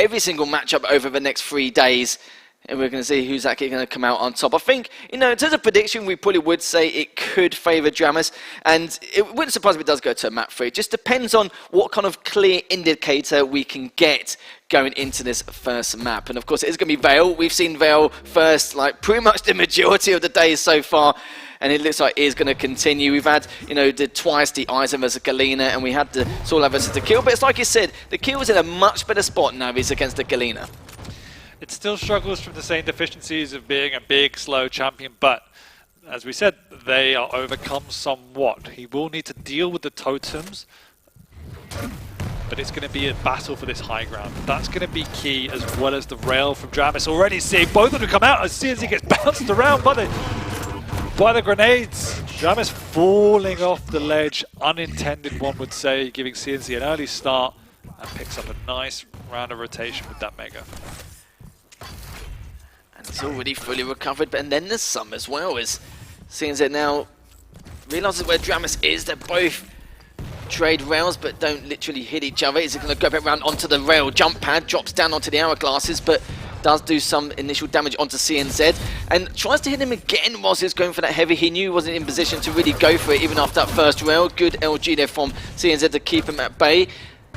every single matchup over the next 3 days. And we're going to see who's actually going to come out on top. I think, in terms of prediction, we probably would say it could favour Dramis. And it wouldn't surprise me if it does go to map 3. It just depends on what kind of clear indicator we can get going into this first map. And of course, it is going to be Vale. We've seen Vale first, like, pretty much the majority of the days so far. And it looks like it is going to continue. We've had, twice the Aizen versus Galena, and we had the Solar versus the Kill. But it's like you said, the Kill is in a much better spot now if he's against the Galena. It still struggles from the same deficiencies of being a big, slow champion, but as we said, they are overcome somewhat. He will need to deal with the totems, but it's going to be a battle for this high ground. That's going to be key, as well as the rail from Dramis. Already seeing both of them come out as soon as he gets bounced around by the grenades. Dramis falling off the ledge, unintended one would say, giving CNC an early start, and picks up a nice round of rotation with that Mega. It's already fully recovered, and then there's some as well, as CNZ now realizes where Dramis is. They're both trade rails, but don't literally hit each other. Is it going to go back around onto the rail? Jump pad drops down onto the hourglasses, but does do some initial damage onto CNZ, and tries to hit him again whilst he was going for that heavy. He knew he wasn't in position to really go for it, even after that first rail. Good LG there from CNZ to keep him at bay.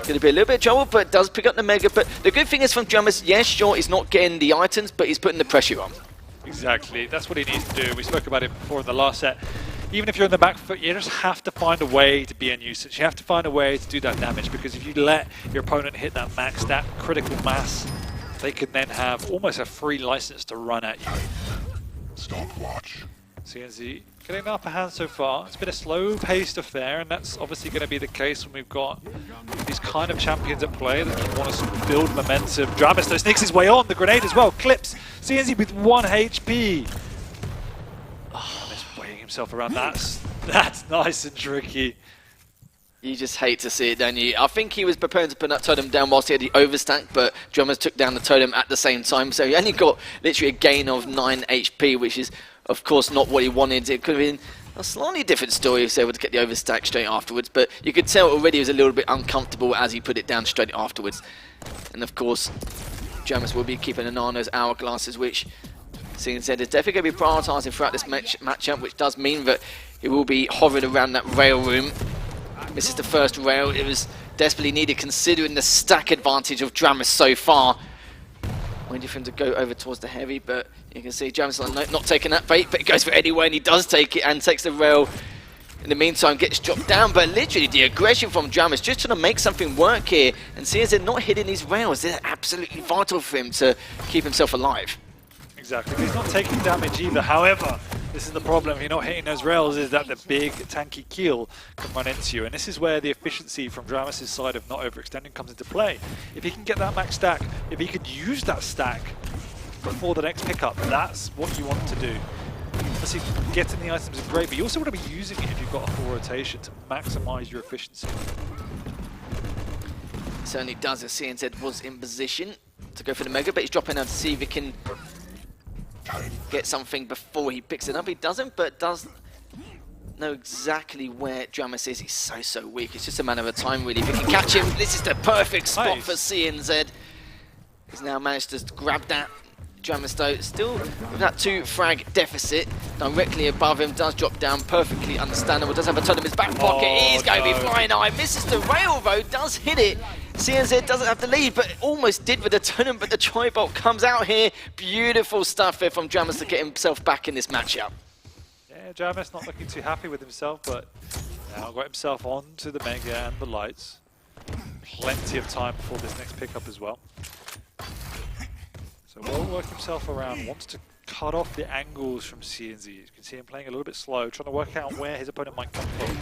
Going to be a little bit of trouble, but does pick up the Mega. But the good thing is from Dramis, yes, sure, he's not getting the items, but he's putting the pressure on. Exactly, that's what he needs to do. We spoke about it before in the last set. Even if you're in the back foot, you just have to find a way to be a nuisance. You have to find a way to do that damage, because if you let your opponent hit that max, that critical mass, they can then have almost a free license to run at you. Stopwatch. CNZ getting the upper hand so far. It's been a slow-paced affair, and that's obviously going to be the case when we've got these kind of champions at play that want to build momentum. Dramis though sneaks his way on, the grenade as well, clips CNZ with 1 HP. Dramis weighing himself around, that's nice and tricky. You just hate to see it, don't you? I think he was preparing to put that totem down whilst he had the overstack, but Dramis took down the totem at the same time, so he only got literally a gain of 9 HP, which is of course not what he wanted. It could have been a slightly different story if he was able to get the overstack straight afterwards, but you could tell already he was a little bit uncomfortable as he put it down straight afterwards. And of course, Dramis will be keeping an eye on those hourglasses, which CNZ is definitely going to be prioritising throughout this matchup, which does mean that he will be hovering around that rail room. This is the first rail. It was desperately needed considering the stack advantage of Dramis so far. Waiting for him to go over towards the heavy, but you can see Dramis not taking that bait, but he goes for it anyway, and he does take it and takes the rail. In the meantime, gets dropped down, but literally the aggression from Dramis, just trying to make something work here, and CNZ not hitting these rails. They're absolutely vital for him to keep himself alive. Exactly, he's not taking damage either. However, this is the problem, if you're not hitting those rails, is that the big tanky keel can run into you. And this is where the efficiency from Dramis' side of not overextending comes into play. If he can get that max stack, if he could use that stack before the next pickup, that's what you want to do. Obviously, getting the items is great, but you also want to be using it if you've got a full rotation to maximize your efficiency. Certainly does, as CNZ was in position to go for the Mega, but he's dropping out to see if he can get something before he picks it up. He doesn't, but does know exactly where Dramis is. He's so weak. It's just a matter of time, really. If he can catch him, this is the perfect spot for CNZ. He's now managed to grab that. Dramis, though, still with that 2 frag deficit directly above him, does drop down, perfectly understandable. Does have a ton in his back pocket. He's going to be flying high. Misses the rail, though, does hit it. CNZ doesn't have the lead, but almost did with the totem, but the tri-bolt comes out here. Beautiful stuff here from Dramis to get himself back in this matchup. Yeah, Dramis not looking too happy with himself, but now got himself onto the Mega and the lights. Plenty of time before this next pickup as well. So will work himself around, wants to cut off the angles from CNZ. You can see him playing a little bit slow, trying to work out where his opponent might come from.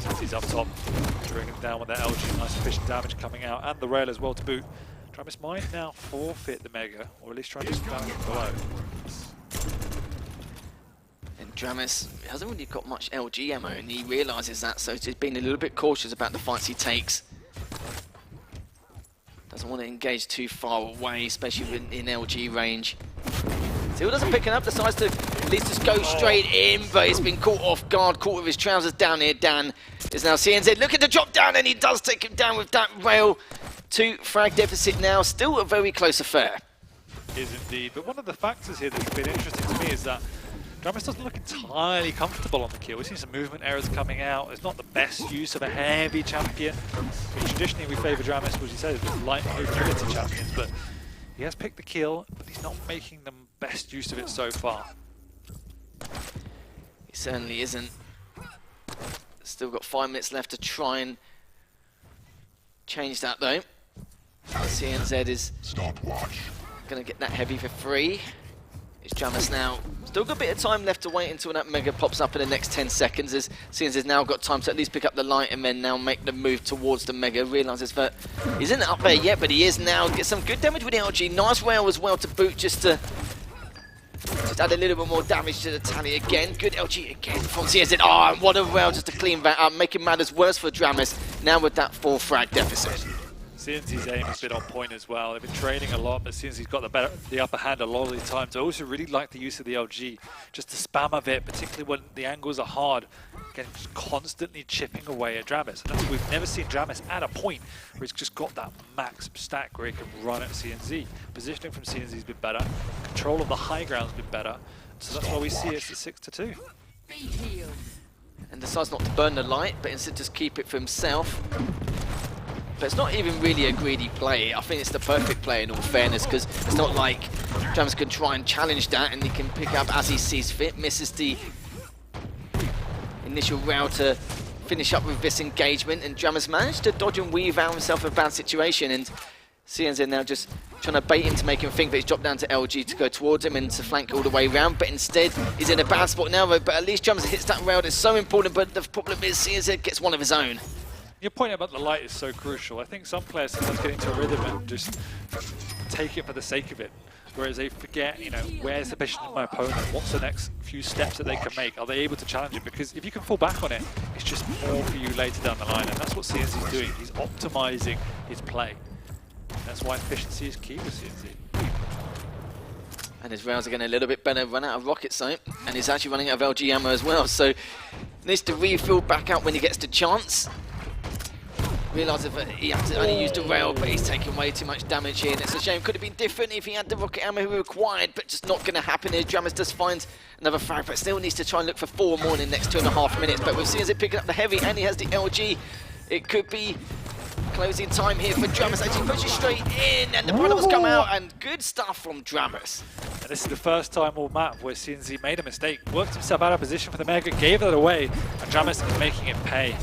Since he's up top, drawing him down with that LG, nice efficient damage coming out, and the rail as well to boot. Dramis might now forfeit the Mega, or at least try to do some damage from below. And Dramis hasn't really got much LG ammo, and he realises that, so he's been a little bit cautious about the fights he takes. Doesn't want to engage too far away, especially in LG range. Still doesn't pick it up, decides to at least just go straight in, but he's been caught off guard, caught with his trousers down here. Dan is now CNZ looking to drop down, and he does take him down with that rail. 2 frag deficit now, still a very close affair. Is indeed, but one of the factors here that's been interesting to me is that Dramis doesn't look entirely comfortable on the kill. We've seen some movement errors coming out. It's not the best use of a heavy champion. Traditionally, we favour Dramis, as you said, with light mobility champions, but he has picked the kill, but he's not making the best use of it so far. He certainly isn't. Still got 5 minutes left to try and change that though. CNZ is going to get that heavy for free. It's Dramis now. Still got a bit of time left to wait until that Mega pops up in the next 10 seconds, as CNZ's now got time to at least pick up the light and then now make the move towards the Mega. Realises that he isn't up there yet, but he is now. Get some good damage with the LG. Nice rail as well to boot, just to add a little bit more damage to the tally again. Good LG again from CNZ. Oh, and what a rail just to clean that up, making matters worse for Dramis now with that 4 frag deficit. CNZ's aim has been on point as well. They've been training a lot, but CNZ's got the upper hand a lot of the times. I also really like the use of the LG, just to spam a bit, particularly when the angles are hard. Again, just constantly chipping away at Dramis. And we've never seen Dramis at a point where he's just got that max stack where he can run at CNZ. Positioning from CNZ's been better. Control of the high ground's been better. So that's why we see it's a 6-2. And decides not to burn the light, but instead just keep it for himself. But it's not even really a greedy play. I think it's the perfect play in all fairness, because it's not like Dramis can try and challenge that and he can pick up as he sees fit. Misses the initial rail to finish up with this engagement, and Dramis managed to dodge and weave out himself a bad situation, and CNZ now just trying to bait him to make him think that he's dropped down to LG to go towards him and to flank all the way around, but instead he's in a bad spot now, but at least Dramis hits that rail. That's so important, but the problem is CNZ gets one of his own. Your point about the light is so crucial. I think some players sometimes get into a rhythm and just take it for the sake of it, whereas they forget, you know, where's the position of my opponent, what's the next few steps that they can make, are they able to challenge it? Because if you can fall back on it, it's just more for you later down the line, and that's what CNZ is doing. He's optimizing his play. That's why efficiency is key with CNZ. And his rails are getting a little bit better, run out of rocket sight, and he's actually running out of LG ammo as well, so needs to refill back out when he gets the chance. Realises that he had to only use the rail, but he's taking way too much damage here, and it's a shame. Could have been different if he had the rocket ammo he required, but just not going to happen here. Dramis just finds another frag, but still needs to try and look for 4 more in the next 2.5 minutes. But with CNZ picking up the heavy, and he has the LG, it could be closing time here for Dramis as he pushes straight in, and the products come out, and good stuff from Dramis. And this is the first time all map where CNZ made a mistake, worked himself out of position for the Mega, gave that away, and Dramis is making it pay.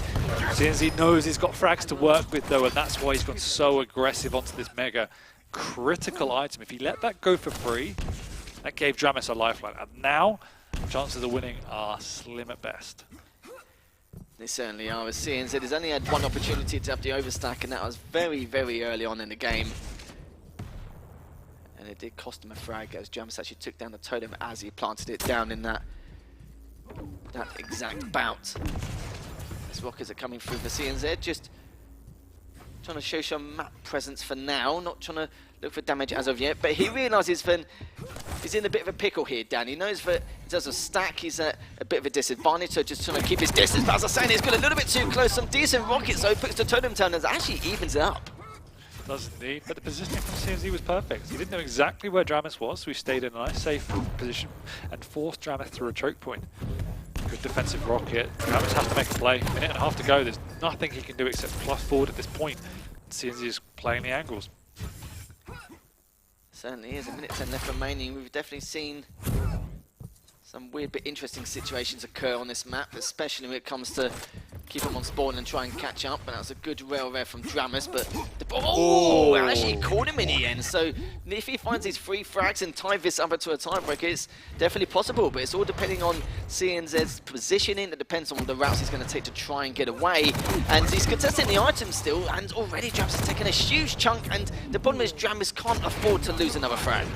CNZ knows he's got frags to work with though, and that's why he's gone so aggressive onto this Mega. Critical item. If he let that go for free, that gave Dramis a lifeline. And now, chances of winning are slim at best. They certainly are. As CNZ has only had one opportunity to have the overstack, and that was very, very early on in the game. And it did cost him a frag, as Dramis actually took down the totem as he planted it down in that exact bout. These rockets are coming through for CNZ, just trying to show some map presence for now, not trying to look for damage as of yet, but he realises that he's in a bit of a pickle here, Dan. He knows that in terms of stack, he's at a bit of a disadvantage, so just trying to keep his distance. But as I was saying, he's got a little bit too close. Some decent rockets, though, puts the totem down and actually evens it up. Does indeed, but the positioning from CNZ was perfect. He didn't know exactly where Dramis was, so he stayed in a nice, safe position and forced Dramis through a choke point. Good defensive rocket. Dramis has to make a play. 1.5 minutes to go. There's nothing he can do except plus forward at this point. CNZ is playing the angles. Certainly is. 1:10 left remaining. We've definitely seen some weird but interesting situations occur on this map, especially when it comes to keep him on spawn and try and catch up. And that was a good rail there from Dramis, but actually caught him in the end. So if he finds these 3 frags and tie this up into a tiebreaker, it's definitely possible, but it's all depending on CNZ's positioning. It depends on the routes he's going to take to try and get away, and he's contesting the item still, and already Dramis has taken a huge chunk, and the problem is Dramis can't afford to lose another frag.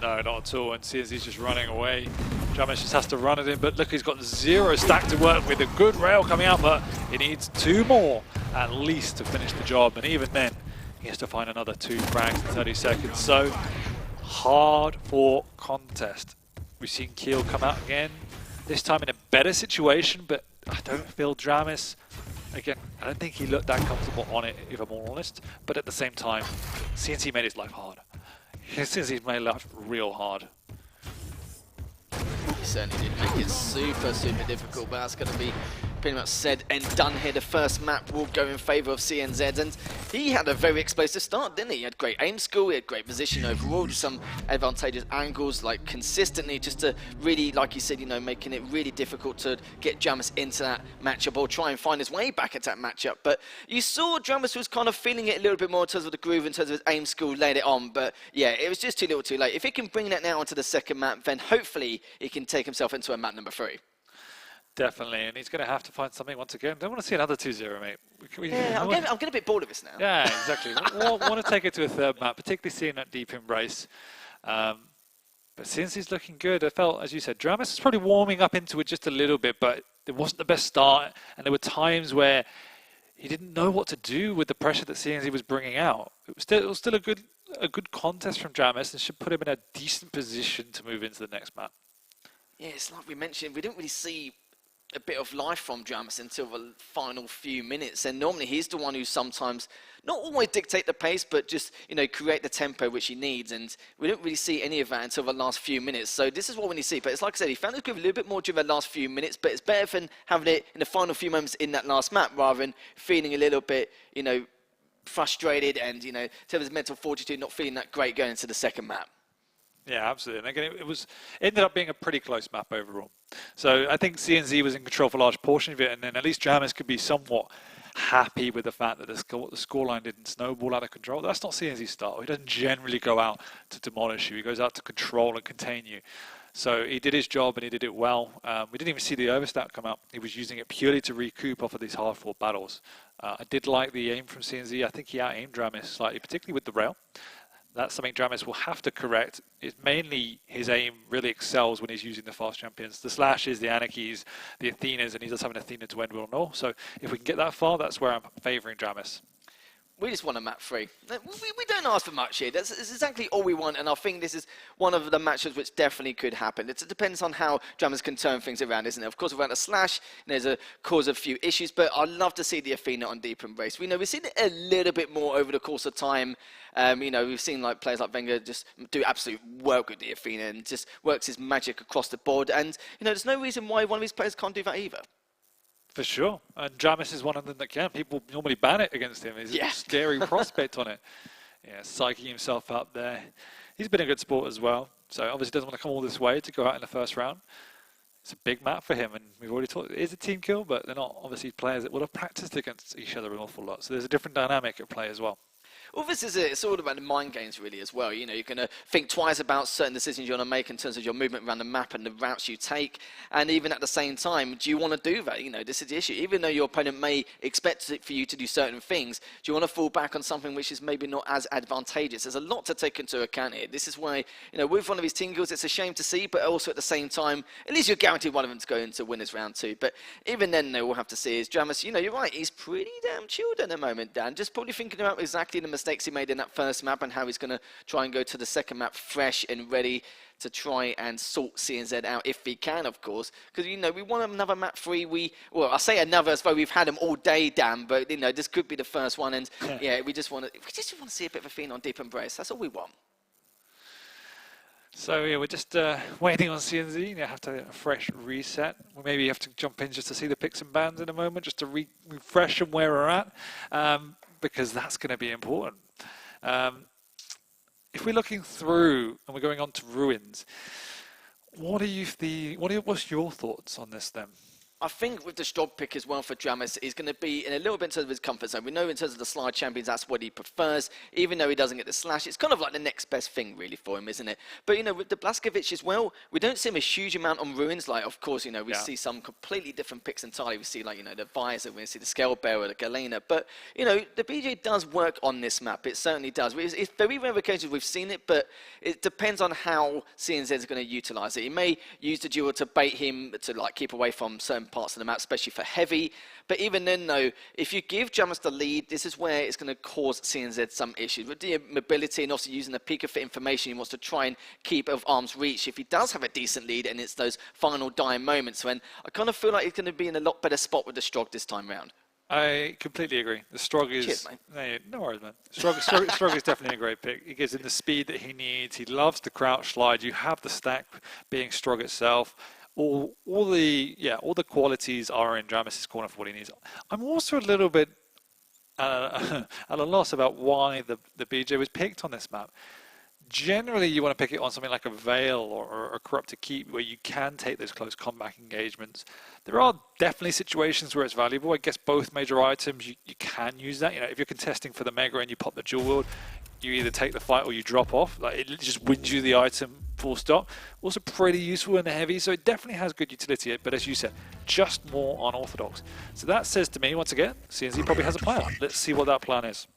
No, not at all, and CNZ's just running away. Dramis just has to run it in, but look, he's got 0 stack to work with. A good rail coming out, but he needs 2 more at least to finish the job, and even then, he has to find another 2 frags in 30 seconds. So, hard for contest. We've seen Keel come out again, this time in a better situation, but I don't feel Dramis Again, I don't think he looked that comfortable on it, if I'm all honest. But at the same time, CNC made his life hard. CNC's made life real hard. He certainly did make it super, super difficult, but that's going to be pretty much said and done here. The first map will go in favour of CNZ, and he had a very explosive start, didn't he? He had great aim skill, he had great position overall, just some advantageous angles, like consistently, just to really, like you said, you know, making it really difficult to get Dramis into that matchup or try and find his way back into that matchup. But you saw Dramis was kind of feeling it a little bit more in terms of the groove, in terms of his aim skill, laid it on, but yeah, it was just too little too late. If he can bring that now onto the second map, then hopefully he can take himself into a map number 3. Definitely, and he's going to have to find something once again. Don't want to see another 2-0, mate. Yeah, I'm getting a bit bored of this now. Yeah, exactly. want to take it to a third map, particularly seeing that deep embrace. But since he's looking good, I felt, as you said, Dramis is probably warming up into it just a little bit, but it wasn't the best start, and there were times where he didn't know what to do with the pressure that CNZ was bringing out. It was still a good contest from Dramis, and should put him in a decent position to move into the next map. Yeah, it's like we mentioned, we didn't really see a bit of life from Dramis until the final few minutes, and normally he's the one who sometimes, not always dictate the pace, but just, you know, create the tempo which he needs, and we don't really see any of that until the last few minutes. So this is what we need to see, but it's like I said, he found his groove a little bit more during the last few minutes, but it's better than having it in the final few moments in that last map, rather than feeling a little bit, you know, frustrated and, you know, in terms of his mental fortitude, not feeling that great going into the second map. Yeah, absolutely. And again, it ended up being a pretty close map overall. So I think CNZ was in control for a large portion of it, and then at least Dramis could be somewhat happy with the fact that the scoreline didn't snowball out of control. That's not CNZ's style. He doesn't generally go out to demolish you. He goes out to control and contain you. So he did his job, and he did it well. We didn't even see the overstat come out. He was using it purely to recoup off of these hard-fought battles. I did like the aim from CNZ. I think he out-aimed Dramis slightly, particularly with the rail. That's something Dramis will have to correct. It's mainly his aim really excels when he's using the fast champions. The Slashes, the Anarchies, the Athenas, and he does have an Athena to end well no. So if we can get that far, that's where I'm favouring Dramis. We just want a map 3. We don't ask for much here. That's exactly all we want, and I think this is one of the matches which definitely could happen. It depends on how Dramis can turn things around, isn't it? Of course, without a Slash, there's a cause of a few issues, but I'd love to see the Athena on Deep Embrace. We know we've seen it a little bit more over the course of time. You know, we've seen like players like Wenger just do absolute work with the Athena and just works his magic across the board, and you know, there's no reason why one of these players can't do that either. For sure. And Dramis is one of them that can. People normally ban it against him. He's a scary prospect on it. Yeah, psyching himself up there. He's been a good sport as well. So obviously doesn't want to come all this way to go out in the first round. It's a big map for him, and we've already talked, it is a team kill, but they're not obviously players that would have practiced against each other an awful lot. So there's a different dynamic at play as well. Well, this is it. It's all about the mind games, really, as well. You know, you're going to think twice about certain decisions you want to make in terms of your movement around the map and the routes you take. And even at the same time, do you want to do that? You know, this is the issue. Even though your opponent may expect it for you to do certain things, do you want to fall back on something which is maybe not as advantageous? There's a lot to take into account here. This is why, you know, with one of these team kills, it's a shame to see, but also at the same time, at least you're guaranteed one of them to go into winners round 2. But even then, they will have to see is Dramis, you know, you're right. He's pretty damn chilled at the moment, Dan. Just probably thinking about exactly the mistakes he made in that first map and how he's going to try and go to the second map fresh and ready to try and sort CNZ out if he can, of course. Because, you know, we want another map 3. Well, I say another as though we've had them all day, Dan, but, you know, this could be the first one. And, yeah, we just want to see a bit of a thing on Deep Embrace. That's all we want. So, yeah, we're just waiting on CNZ. You have to a fresh reset. We maybe have to jump in just to see the picks and bans in a moment, just to refresh them where we're at, because that's going to be important. If we're looking through and we're going on to Ruins, what's your thoughts on this then? I think with the Strog pick as well for Dramis, he's going to be in a little bit in terms of his comfort zone. We know in terms of the slide champions, that's what he prefers. Even though he doesn't get the slash, it's kind of like the next best thing really for him, isn't it? But, you know, with the Blaskovic as well, we don't see him a huge amount on Ruins. Like, of course, you know, we see some completely different picks entirely. We see, like, you know, the Visor, we see the Scale Bearer, the Galena. But, you know, the BJ does work on this map. It certainly does. It's very rare occasions we've seen it, but it depends on how CNZ is going to utilize it. He may use the duel to bait him to, like, keep away from certain parts of the map, especially for heavy. But even then, though, if you give Dramis the lead, this is where it's going to cause CNZ some issues. With the mobility and also using the Pika for information, he wants to try and keep of arm's reach. If he does have a decent lead and it's those final dying moments, when I kind of feel like he's going to be in a lot better spot with the Strog this time round. I completely agree. The Strog is... Cheers, mate. No worries, man. Strog is definitely a great pick. He gives him the speed that he needs. He loves the crouch slide. You have the stack being Strog itself. All the qualities are in Dramis' corner for what he needs. I'm also a little bit at a loss about why the BJ was picked on this map. Generally, you want to pick it on something like a Vale or a Corrupted Keep where you can take those close combat engagements. There are definitely situations where it's valuable. I guess both major items, you can use that. You know, if you're contesting for the Mega and you pop the dual wield, you either take the fight or you drop off. Like, it just wins you the item full stop. Also pretty useful in the heavy, so it definitely has good utility, but as you said, just more unorthodox. So that says to me, once again, CNZ probably has a plan. Let's see what that plan is.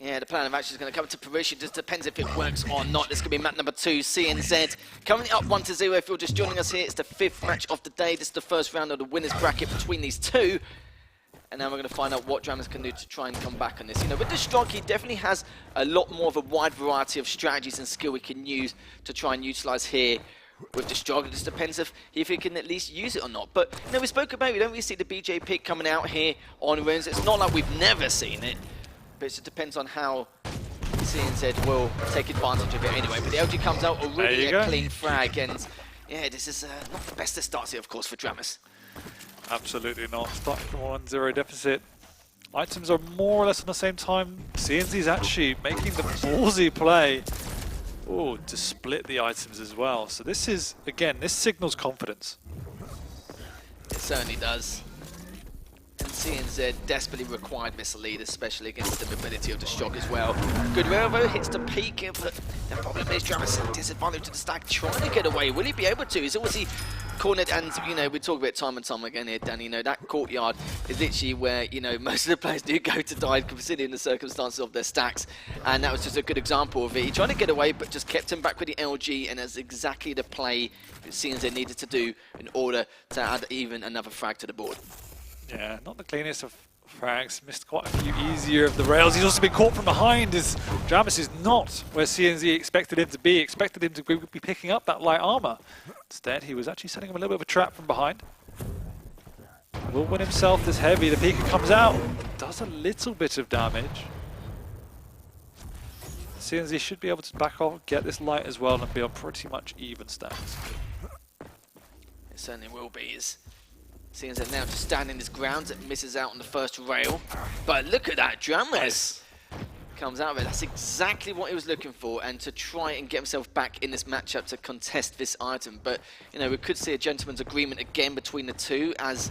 Yeah, the plan of action is going to come to fruition. Just depends if it works or not. This could be map number 2, CNZ. Currently up 1-0. If you're just joining us here, it's the 5th match of the day. This is the first round of the winners bracket between these two. And now we're going to find out what Dramis can do to try and come back on this. You know, with the Strog, he definitely has a lot more of a wide variety of strategies and skill he can use to try and utilize here with the Strog. It just depends if he can at least use it or not. But, you know, we spoke about, we don't really see the BJ pick coming out here on runes. It's not like we've never seen it. But it just depends on how CNZ will take advantage of it anyway. But the LG comes out already a clean frag, and yeah, this is not the best of starts here, of course, for Dramis. Absolutely not. Starting from 1-0 deficit. Items are more or less on the same time. CNZ's actually making the ballsy play. Oh, to split the items as well. So this is, again, this signals confidence. It certainly does. And CNZ desperately required this lead, especially against the mobility of the Strog as well. Good Railroad hits the peak, but the problem is Dramis at disadvantage to the stack, trying to get away. Will he be able to? He's obviously cornered, and you know, we talk about it time and time again here, Danny. You know, that courtyard is literally where, you know, most of the players do go to die, considering the circumstances of their stacks, and that was just a good example of it. He tried to get away, but just kept him back with the LG, and that's exactly the play that CNZ needed to do in order to add even another frag to the board. Yeah, not the cleanest of frags. Missed quite a few easier of the rails. He's also been caught from behind as Dramis is not where CNZ expected him to be. Expected him to be picking up that light armor. Instead, he was actually setting him a little bit of a trap from behind. Will win himself this heavy. The Pika comes out. Does a little bit of damage. CNZ should be able to back off, get this light as well, and be on pretty much even stats. It certainly will be. CNZ now just standing his ground, it misses out on the first rail. But look at that, Dramis comes out of it. That's exactly what he was looking for, and to try and get himself back in this matchup to contest this item. But, you know, we could see a gentleman's agreement again between the two, as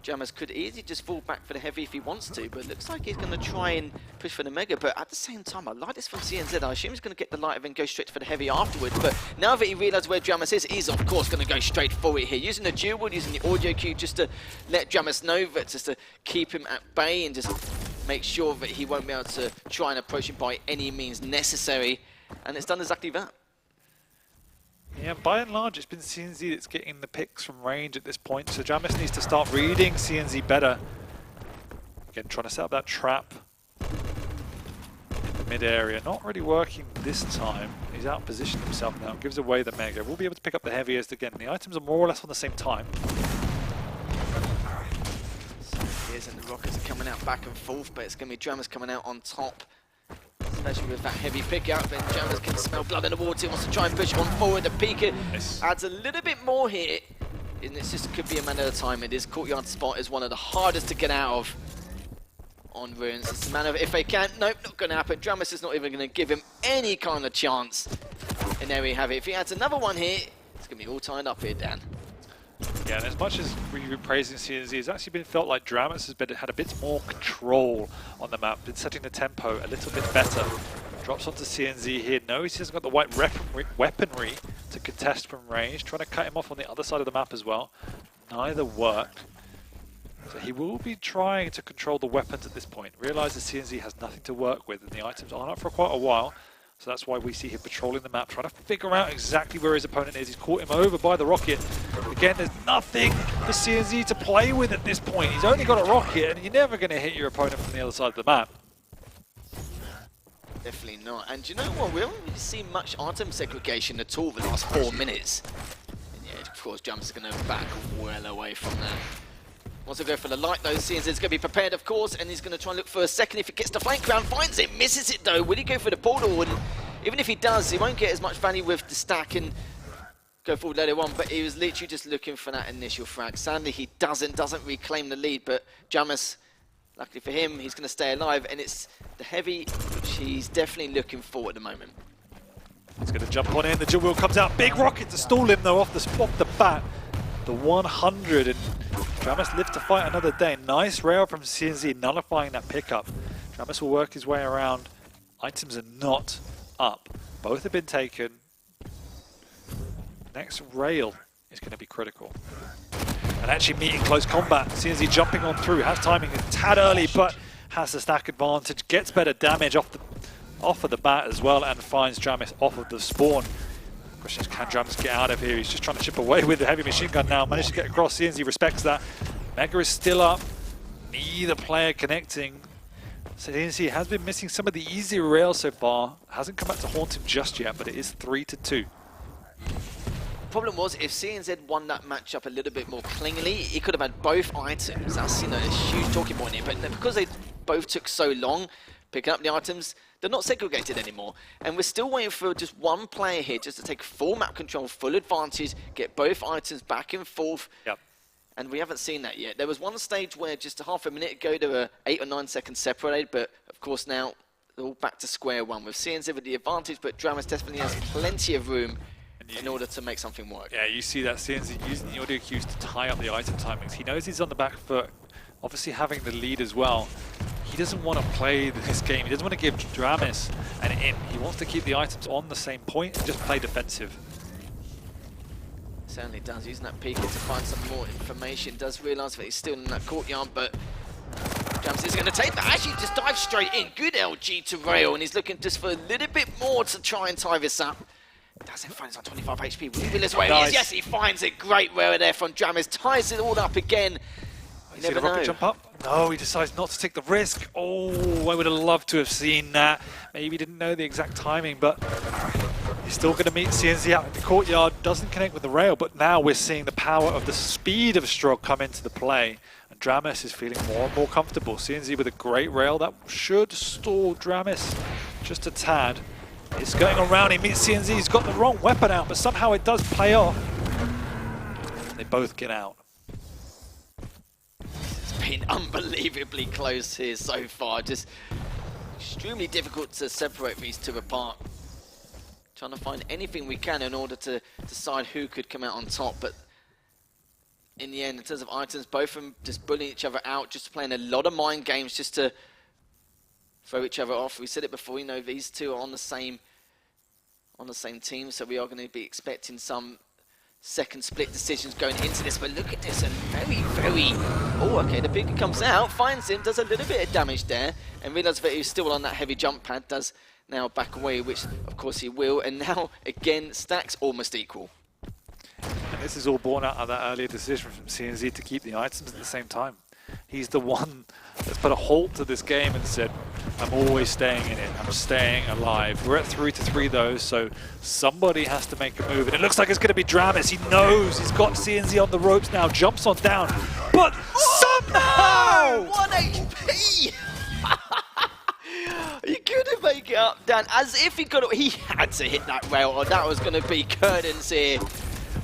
Dramis could easily just fall back for the heavy if he wants to, but it looks like he's going to try and push for the mega. But at the same time, I like this from CNZ. I assume he's going to get the light and then go straight for the heavy afterwards. But now that he realizes where Dramis is, he's of course going to go straight for it here, using the dual wield, using the audio cue just to let Dramis know that, just to keep him at bay and just make sure that he won't be able to try and approach him by any means necessary. And it's done exactly that. Yeah, by and large, it's been CNZ that's getting the picks from range at this point, so Dramis needs to start reading CNZ better. Again, trying to set up that trap in the mid-area. Not really working this time. He's out-positioned himself now, gives away the mega. We'll be able to pick up the heaviest again. The items are more or less on the same time. So here's and the rockets are coming out back and forth, but it's going to be Dramis coming out on top. Especially with that heavy pick out, then Dramis can smell blood in the water. He wants to try and push on forward. The Pika adds a little bit more here, and this just could be a matter of time. It is courtyard spot is one of the hardest to get out of on runes. It's a matter of if they can. Nope, not going to happen. Dramis is not even going to give him any kind of chance. And there we have it. If he adds another one here, it's going to be all tied up here, Dan. Yeah, and as much as we've been praising CNZ, it's actually been felt like Dramis has had a bit more control on the map, been setting the tempo a little bit better. Drops onto CNZ here, knows he hasn't got the right weaponry to contest from range, trying to cut him off on the other side of the map as well. Neither worked. So he will be trying to control the weapons at this point. Realises CNZ has nothing to work with, and the items aren't up for quite a while. So that's why we see him patrolling the map, trying to figure out exactly where his opponent is. He's caught him over by the rocket. Again, there's nothing for CNZ to play with at this point. He's only got a rocket, and you're never going to hit your opponent from the other side of the map. Definitely not. And do you know what? We haven't really seen much item segregation at all the last 4 minutes. And yeah, of course, Dramis is going to back well away from that. Wants to go for the light though. CNZ's going to be prepared, of course, and he's going to try and look for a second. If he gets the flank round, finds it, misses it though. Will he go for the portal? And even if he does, he won't get as much value with the stack and go forward later on. But he was literally just looking for that initial frag. Sadly, he doesn't reclaim the lead. But Dramis, luckily for him, he's going to stay alive, and it's the heavy which he's definitely looking for at the moment. He's going to jump on in. The dual wheel comes out. Big rocket to stall him though off the bat. The 100, and Dramis lives to fight another day. Nice rail from CNZ, nullifying that pickup. Dramis will work his way around. Items are not up. Both have been taken. Next rail is going to be critical. And actually meeting close combat. CNZ jumping on through, has timing a tad early, but has the stack advantage. Gets better damage off of the bat as well, and finds Dramis off of the spawn. Question is, can Dramis get out of here? He's just trying to chip away with the heavy machine gun now. Managed to get across. CNZ respects that. Mega is still up. Neither player connecting. CNZ has been missing some of the easier rails so far. Hasn't come back to haunt him just yet, but it is 3-2. Problem was, if CNZ won that matchup a little bit more cleanly, he could have had both items. That's, you know, a huge talking point here. But because they both took so long picking up the items, they're not segregated anymore. And we're still waiting for just one player here just to take full map control, full advantage, get both items back and forth. Yep. And we haven't seen that yet. There was one stage where just a half a minute ago they were 8 or 9 seconds separated, but of course now they're all back to square one with CNZ with the advantage, but Dramis definitely has plenty of room in order to make something work. Yeah, you see that CNZ using the audio cues to tie up the item timings. He knows he's on the back foot, obviously having the lead as well. He doesn't want to play this game. He doesn't want to give Dramis an in. He wants to keep the items on the same point and just play defensive. Certainly does, using that peeker to find some more information. Does realise that he's still in that courtyard, but Dramis is going to take that. Actually just dive straight in. Good LG to rail, and he's looking just for a little bit more to try and tie this up. Doesn't find it on 25 HP. Will he will as well? Nice. Yes, he finds it. Great rail there from Dramis. Ties it all up again. You never see the rocket know. jump up? No, he decides not to take the risk. Oh, I would have loved to have seen that. Maybe didn't know the exact timing, but he's still going to meet CNZ out in the courtyard. Doesn't connect with the rail, but now we're seeing the power of the speed of Strog come into the play. And Dramis is feeling more and more comfortable. CNZ with a great rail that should stall Dramis just a tad. It's going around, he meets CNZ, he's got the wrong weapon out, but somehow it does play off. They both get out. It's been unbelievably close here so far. Just extremely difficult to separate these two apart. Trying to find anything we can in order to decide who could come out on top, but in the end, in terms of items, both of them just bullying each other out, just playing a lot of mind games just to throw each other off. We said it before, you know, these two are on the same team, so we are going to be expecting some second split decisions going into this. But look at this, and very... Oh, okay, the bigger comes out, finds him, does a little bit of damage there, and realizes that he's still on that heavy jump pad, does now back away, which of course he will, and now, again, stacks almost equal. And this is all born out of that earlier decision from CNZ to keep the items at the same time. He's the one that's put a halt to this game and said, I'm always staying in it, I'm staying alive. We're at 3-3 though, so somebody has to make a move. And it looks like it's going to be Dramis. He knows he's got CNZ on the ropes now, jumps on down, but somehow! 1 HP! He couldn't make it up, Dan, as if he could have, he had to hit that rail, or that was going to be curtains here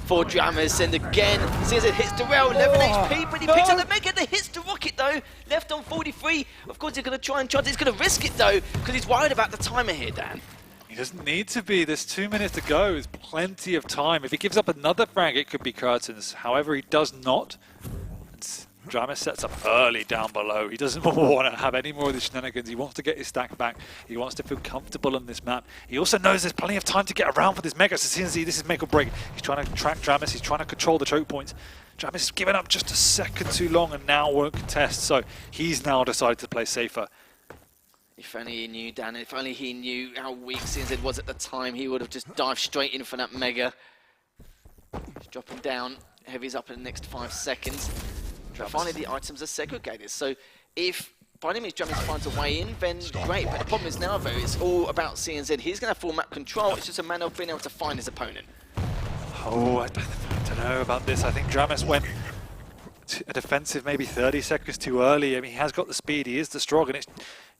for Dramis, and again, CNZ hits the rail, 11 HP, but he picks up the mega, and hits the rocket though, left on 43. Of course he's going to try and charge, he's going to risk it though, because he's worried about the timer here, Dan. He doesn't need to be, there's 2 minutes to go, there's plenty of time. If he gives up another frag, it could be curtains. However, he does not. Dramis sets up early down below. He doesn't want to have any more of the shenanigans. He wants to get his stack back. He wants to feel comfortable on this map. He also knows there's plenty of time to get around for this mega. So CNZ, this is make or break. He's trying to track Dramis. He's trying to control the choke points. Dramis has given up just a second too long and now won't contest. So he's now decided to play safer. If only he knew, Dan, if only he knew how weak CNZ was at the time, he would have just dived straight in for that mega. He's dropping down. Heavy's up in the next 5 seconds. Finally, the items are segregated. So if by any means Dramis finds a way in, then great. But the problem is now, though, it's all about CNZ. He's going to have full map control. It's just a matter of being able to find his opponent. Oh, I don't know about this. I think Dramis went a defensive maybe 30 seconds too early. I mean, he has got the speed, he is the strong, and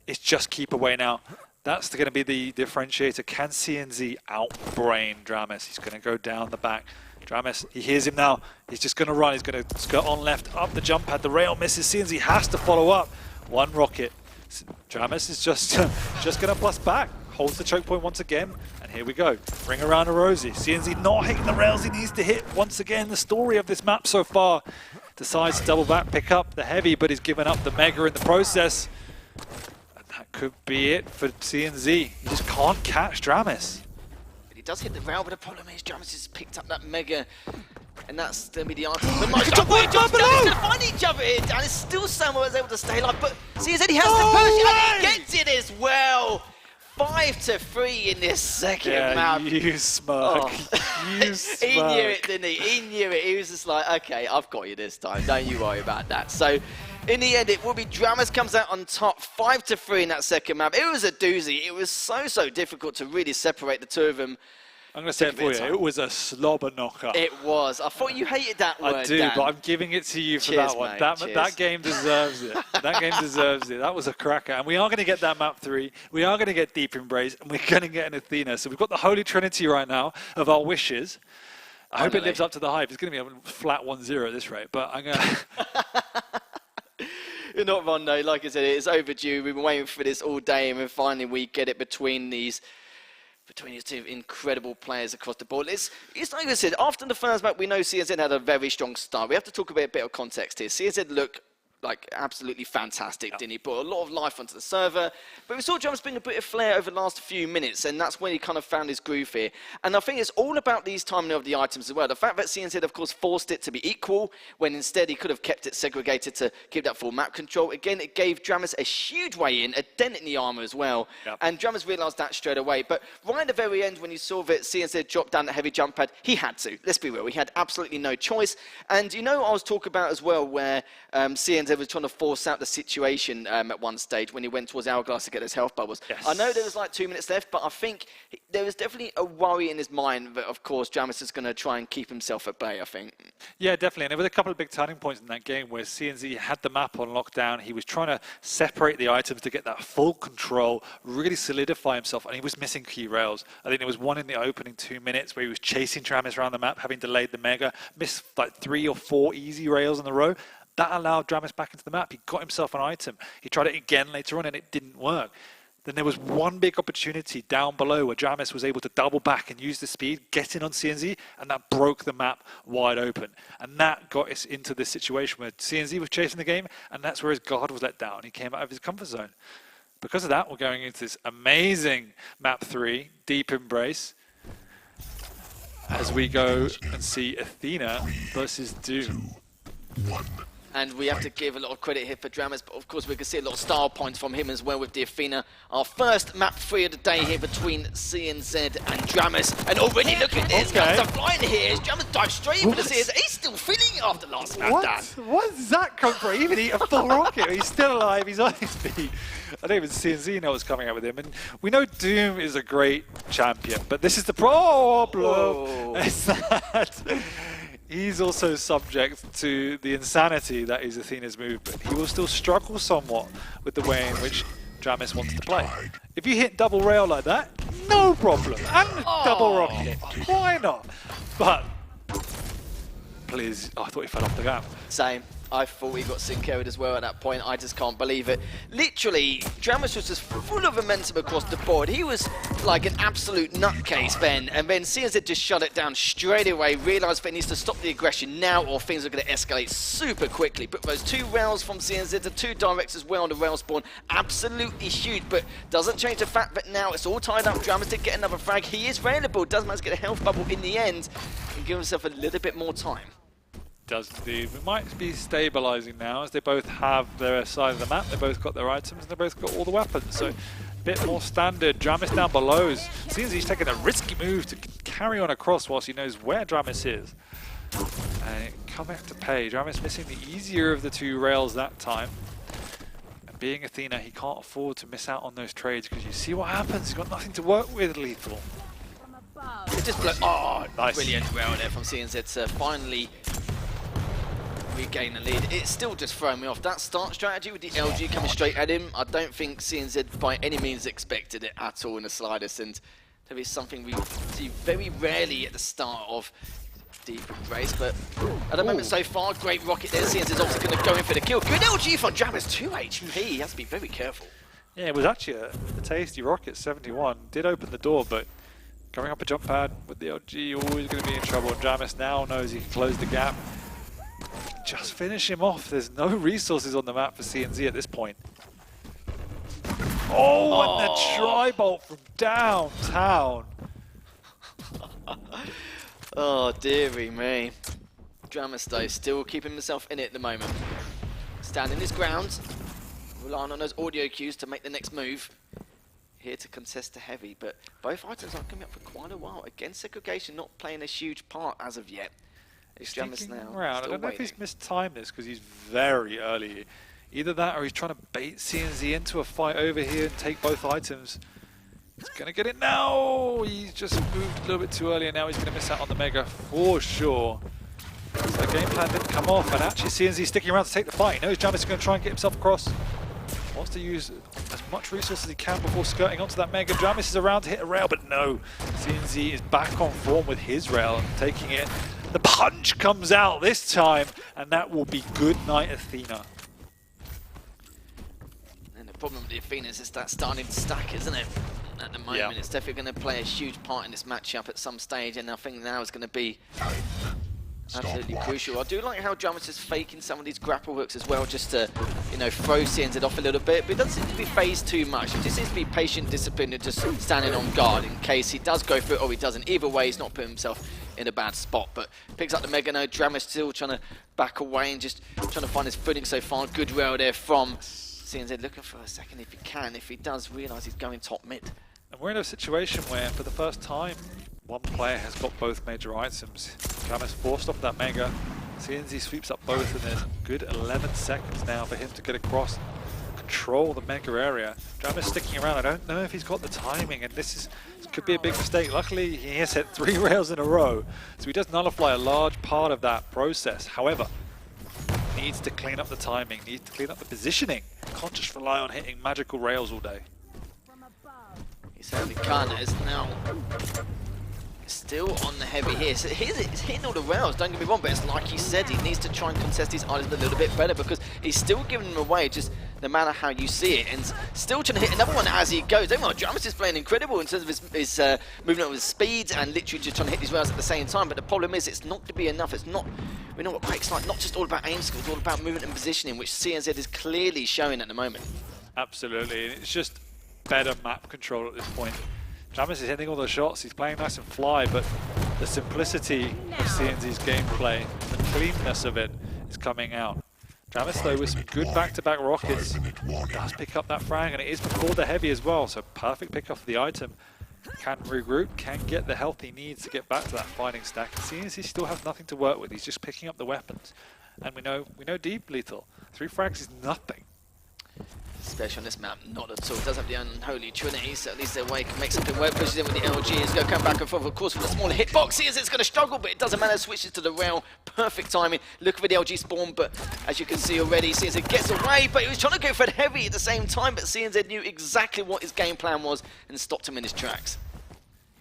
it's just keep away now. That's going to be the differentiator. Can CNZ outbrain Dramis? He's going to go down the back. Dramis, he hears him now. He's just going to run. He's going to skirt on left, up the jump pad. The rail misses. CNZ has to follow up. One rocket. Dramis is just going to bust back. Holds the choke point once again. And here we go. Ring around a Rosie. CNZ not hitting the rails he needs to hit. Once again, the story of this map so far. Decides to double back, pick up the heavy, but he's given up the mega in the process. And that could be it for CNZ. He just can't catch Dramis. He does hit the rail, but the problem is Dramis has picked up that mega, and that's going to be the answer. But my God, going to find each other here, and it's still someone who's able to stay alive, but CNZ, he has to push, and he gets it as well. 5-3 in this second map. You smirk. Oh. You smirk. He knew it, didn't he? He knew it. He was just like, okay, I've got you this time. Don't you worry about that. So, in the end, it will be Dramis comes out on top, 5-3 in that second map. It was a doozy. It was so difficult to really separate the two of them. I'm going to say it for you. It was a slobber knocker. It was. I thought you hated that word, I do, Dan. but I'm giving it to you for Cheers, that one. mate. That game deserves it. That game deserves it. That was a cracker. And we are going to get that map 3. We are going to get Deep Embrace. And we're going to get an Athena. So we've got the Holy Trinity right now of our wishes. I hope it lives up to the hype. It's going to be a flat 1-0 at this rate. But I'm going to... You're not wrong, though. Like I said, it's overdue. We've been waiting for this all day. And then finally we get it between these two incredible players across the board. It's like I said, after the first map, we know CNZ had a very strong start. We have to talk about a bit of context here. CNZ looked like absolutely fantastic, didn't he? Brought a lot of life onto the server. But we saw Dramis bring a bit of flair over the last few minutes, and that's when he kind of found his groove here. And I think it's all about these timing of the items as well. The fact that CNZ, of course, forced it to be equal, when instead he could have kept it segregated to keep that full map control. Again, it gave Dramis a huge way in, a dent in the armor as well. Yep. And Dramis realised that straight away. But right at the very end, when you saw that CNZ dropped down that heavy jump pad, he had to. Let's be real. He had absolutely no choice. And you know, I was talking about as well where CNZ was trying to force out the situation at one stage when he went towards Hourglass to get his health bubbles. Yes. I know there was like 2 minutes left, but I think there was definitely a worry in his mind that, of course, Dramis is going to try and keep himself at bay, I think. Yeah, definitely. And there was a couple of big turning points in that game where CNZ had the map on lockdown. He was trying to separate the items to get that full control, really solidify himself, and he was missing key rails. I think there was one in the opening 2 minutes where he was chasing Dramis around the map, having delayed the mega, missed like 3 or 4 easy rails in a row. That allowed Dramis back into the map. He got himself an item. He tried it again later on and it didn't work. Then there was one big opportunity down below where Dramis was able to double back and use the speed, get in on CNZ, and that broke the map wide open. And that got us into this situation where CNZ was chasing the game, and that's where his guard was let down. He came out of his comfort zone. Because of that, we're going into this amazing map 3, Deep Embrace, as we go and see Athena versus Doom. 2, 1. And we have to give a lot of credit here for Dramis, but of course we can see a lot of style points from him as well with the Athena. Our first map 3 of the day here between CNZ and Dramis. And already look at this, guns are flying here. Dramis dives straight into the CNZ. He's still feeling it after last map, Dan. What does that come from? He even eat a full rocket. He's still alive. He's on his feet. I don't even CNZ know what's coming out with him. And we know Doom is a great champion, but this is the problem. Is that he's also subject to the insanity that is Athena's move, but he will still struggle somewhat with the way in which Dramis wants to play. If you hit double rail like that, no problem. And double rocket, why not? But, please, I thought he fell off the gap. Same. I thought he got sync-carried as well at that point. I just can't believe it. Literally, Dramis was just full of momentum across the board. He was like an absolute nutcase then. And then CNZ just shut it down straight away. Realised that he needs to stop the aggression now or things are going to escalate super quickly. But those 2 rails from CNZ, the 2 directs as well on the rail spawn, absolutely huge. But doesn't change the fact that now it's all tied up. Dramis did get another frag. He is available. Does manage to get a health bubble in the end and give himself a little bit more time. Does indeed. We might be stabilising now as they both have their side of the map, they both got their items, and they both got all the weapons. So a bit more standard. Dramis down below. Seems he's taking a risky move to carry on across whilst he knows where Dramis is. And coming to pay. Dramis missing the easier of the 2 rails that time. And being Athena, he can't afford to miss out on those trades because you see what happens. He's got nothing to work with, Lethal. It just blew. Oh, Nice. Brilliant rail there from CNZ to finally regain the lead. It's still just throwing me off. That start strategy with the LG coming straight at him, I don't think CNZ by any means expected it at all in the slightest, and there is something we see very rarely at the start of Deep Embrace, but at the moment so far, great rocket there. CNZ is obviously going to go in for the kill. Good LG from Dramis, 2 HP. He has to be very careful. Yeah, it was actually a tasty rocket, 71. Did open the door, but going up a jump pad with the LG, always going to be in trouble. And Dramis now knows he can close the gap. Just finish him off. There's no resources on the map for CNZ at this point. Oh, and the tri-bolt from downtown. Oh, dearie me. Dramis, though, still keeping himself in it at the moment. Standing his ground, relying on those audio cues to make the next move. Here to contest the heavy, but both items are coming up for quite a while. Again, segregation not playing a huge part as of yet. It's Dramis now. I don't know if he's mistimed this because he's very early. Either that or he's trying to bait CNZ into a fight over here and take both items. He's going to get it now! He's just moved a little bit too early and now he's going to miss out on the Mega for sure. So the game plan didn't come off and actually CNZ sticking around to take the fight. He knows Dramis is going to try and get himself across. Wants to use as much resource as he can before skirting onto that Mega. Dramis is around to hit a rail, but no. CNZ is back on form with his rail and taking it. The punch comes out this time, and that will be good night, Athena. And the problem with the Athena is that starting to stack, isn't it? At the moment, it's definitely going to play a huge part in this matchup at some stage, and I think now is going to be absolutely crucial. I do like how Dramis is faking some of these grapple hooks as well, just to, you know, throw CNZ off a little bit, but it doesn't seem to be phased too much. He just seems to be patient, disciplined, and just standing on guard in case he does go for it or he doesn't. Either way, he's not putting himself in a bad spot, but picks up the Mega Node. Dramis still trying to back away and just trying to find his footing so far. Good rail there from CNZ, looking for a second if he can, if he does realise he's going top mid. And we're in a situation where, for the first time, one player has got both major items. Dramis forced off that Mega. CNZ sweeps up both, and there's a good 11 seconds now for him to get across, control the Mega area. Dramis sticking around. I don't know if he's got the timing, and this could be a big mistake. Luckily, he has hit 3 rails in a row, so he does nullify a large part of that process. However, needs to clean up the timing, needs to clean up the positioning. Can't just rely on hitting magical rails all day. He certainly can. It's now still on the heavy here. So he's hitting all the rails, don't get me wrong, but it's like he said, he needs to try and contest these items a little bit better because he's still giving them away, just no matter how you see it, and still trying to hit another one as he goes. Don't know, Dramis is playing incredible in terms of his movement with speed and literally just trying to hit these rails at the same time, but the problem is it's not going to be enough. It's not, we know what Quake's like, not just all about aim skills, it's all about movement and positioning, which CNZ is clearly showing at the moment. Absolutely, it's just better map control at this point. Dramis is hitting all the shots, he's playing nice and fly, but the simplicity of CNZ's gameplay, the cleanness of it is coming out. Dramis, though, with some good back-to-back rockets, does pick up that frag, and it is before the heavy as well, so perfect pick off the item. Can regroup, can get the health he needs to get back to that fighting stack. And CNZ still has nothing to work with, he's just picking up the weapons. And we know deep lethal. 3 frags is nothing. Especially on this map, not at all. Does have the unholy trinity, so at least their way can make something work. Pushes in with the LG, is going to come back and forth, of course, with a smaller hitbox. It's going to struggle, but it doesn't matter. Switches to the rail, perfect timing. Looking for the LG spawn, but as you can see already, CNZ gets away, but he was trying to go for the heavy at the same time, but CNZ knew exactly what his game plan was and stopped him in his tracks.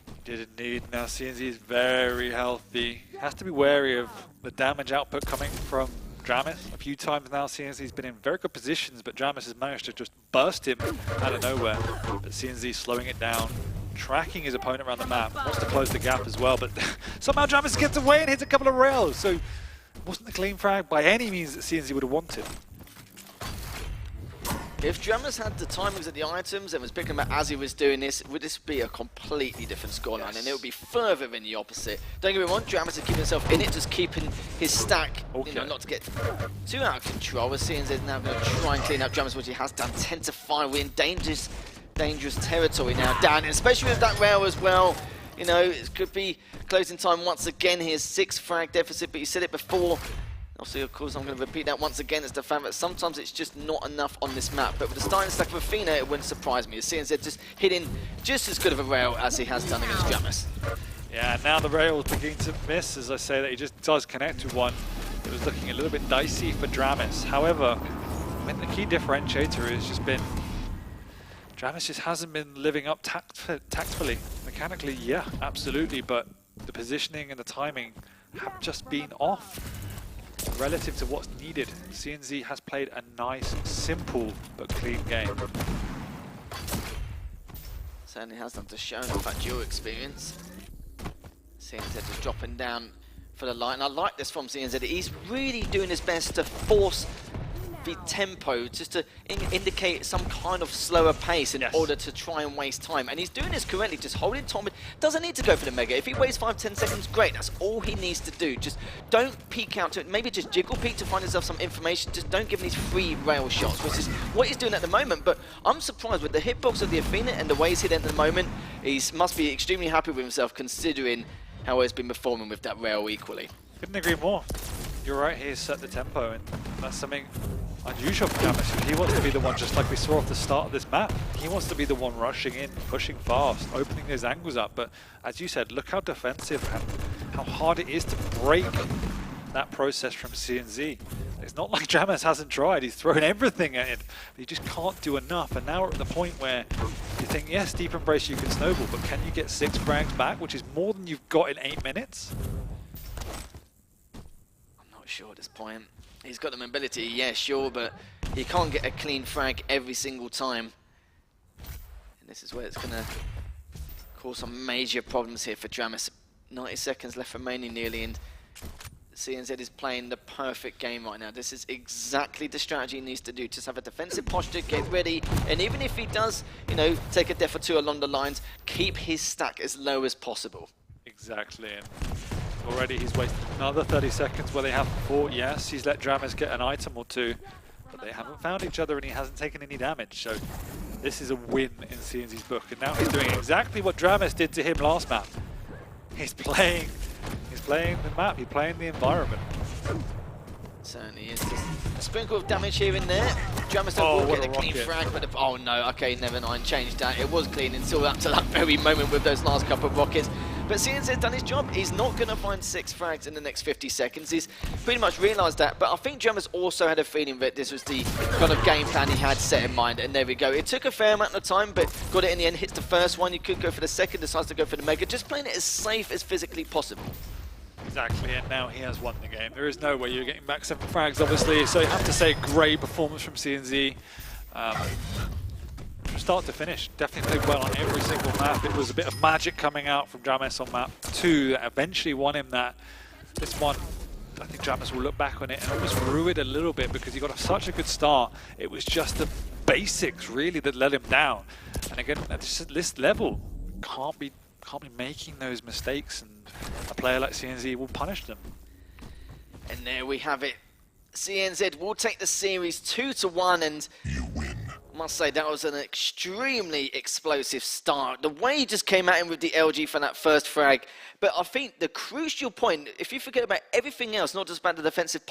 He did indeed. Now CNZ is very healthy. Has to be wary of the damage output coming from Dramis. A few times now CNZ's been in very good positions, but Dramis has managed to just burst him out of nowhere. But CNZ slowing it down, tracking his opponent around the map, wants to close the gap as well, but somehow Dramis gets away and hits a couple of rails, so it wasn't the clean frag by any means that CNZ would have wanted. If Dramis had the timings of the items and was picking them up as he was doing this, would this be a completely different scoreline, and it would be further in the opposite. Don't get me wrong, Dramis is keeping himself in it, just keeping his stack, you know, not to get too out of control. As CNZ is now going to try and clean up Dramis, which he has done 10-5. We're in dangerous territory now, Dan, and especially with that rail as well. You know, it could be closing time once again. Here's 6 frag deficit, but you said it before. Also, of course, I'm going to repeat that once again. It's the fact that sometimes it's just not enough on this map. But with the starting stack of Athena, it wouldn't surprise me. CNZ just hitting just as good of a rail as he has done against Dramis. Yeah, now the rail is beginning to miss, as I say, that he just does connect with one. It was looking a little bit dicey for Dramis. However, I mean, the key differentiator has just been Dramis just hasn't been living up tactfully. Mechanically, yeah, absolutely, but the positioning and the timing have just been off relative to what's needed. CNZ has played a nice, simple, but clean game. Certainly has done to show off that dual experience. CNZ is dropping down for the line. I like this from CNZ. He's really doing his best to force the tempo, just to indicate some kind of slower pace in order to try and waste time. And he's doing this correctly, just holding Tom. Doesn't need to go for the Mega. If he wastes 5-10 seconds, great. That's all he needs to do. Just don't peek out to it. Maybe just jiggle peek to find himself some information. Just don't give him these free rail shots, which is what he's doing at the moment. But I'm surprised with the hitbox of the Athena and the way he's hitting at the moment. He must be extremely happy with himself considering how he's been performing with that rail equally. Couldn't agree more. You're right, he's set the tempo, and that's something unusual for Dramis. He wants to be the one, just like we saw off the start of this map. He wants to be the one rushing in, pushing fast, opening his angles up. But as you said, look how defensive and how hard it is to break that process from CNZ. It's not like Dramis hasn't tried. He's thrown everything at it, but he just can't do enough. And now we're at the point where you think, yes, Deep Embrace, you can snowball, but can you get 6 frags back, which is more than you've got in 8 minutes? I'm not sure at this point. He's got the mobility, yeah, sure, but he can't get a clean frag every single time. And this is where it's going to cause some major problems here for Dramis. 90 seconds left remaining nearly, and CNZ is playing the perfect game right now. This is exactly the strategy he needs to do. Just have a defensive posture, get ready, and even if he does, you know, take a death or two along the lines, keep his stack as low as possible. Exactly. And already he's wasted another 30 seconds where they have fought. Yes, he's let Dramis get an item or two, but they haven't found each other and he hasn't taken any damage. So this is a win in CNZ's book. And now he's doing exactly what Dramis did to him last map. He's playing the map, he's playing the environment. Certainly is. Just a sprinkle of damage here and there. Dramis will get a clean frag, but oh no, okay, never mind, changed that. It was clean until up to that very moment with those last couple of rockets. But CNZ done his job. He's not going to find 6 frags in the next 50 seconds. He's pretty much realised that. But I think Dramis also had a feeling that this was the kind of game plan he had set in mind. And there we go. It took a fair amount of time, but got it in the end. Hits the first one. You could go for the second. Decides to go for the Mega. Just playing it as safe as physically possible. Exactly, and now he has won the game. There is no way you're getting back 7 frags, obviously. So you have to say great performance from CNZ. From start to finish, definitely played well on every single map. It was a bit of magic coming out from Dramis on map 2 that eventually won him that. This one, I think Dramis will look back on it and almost rue it a little bit because he got such a good start. It was just the basics really that let him down. And again, at this level, can't be making those mistakes, and a player like CNZ will punish them. And there we have it. CNZ will take the series 2-1, and You win. I must say that was an extremely explosive start. The way he just came at him with the LG for that first frag. But I think the crucial point, if you forget about everything else, not just about the defensive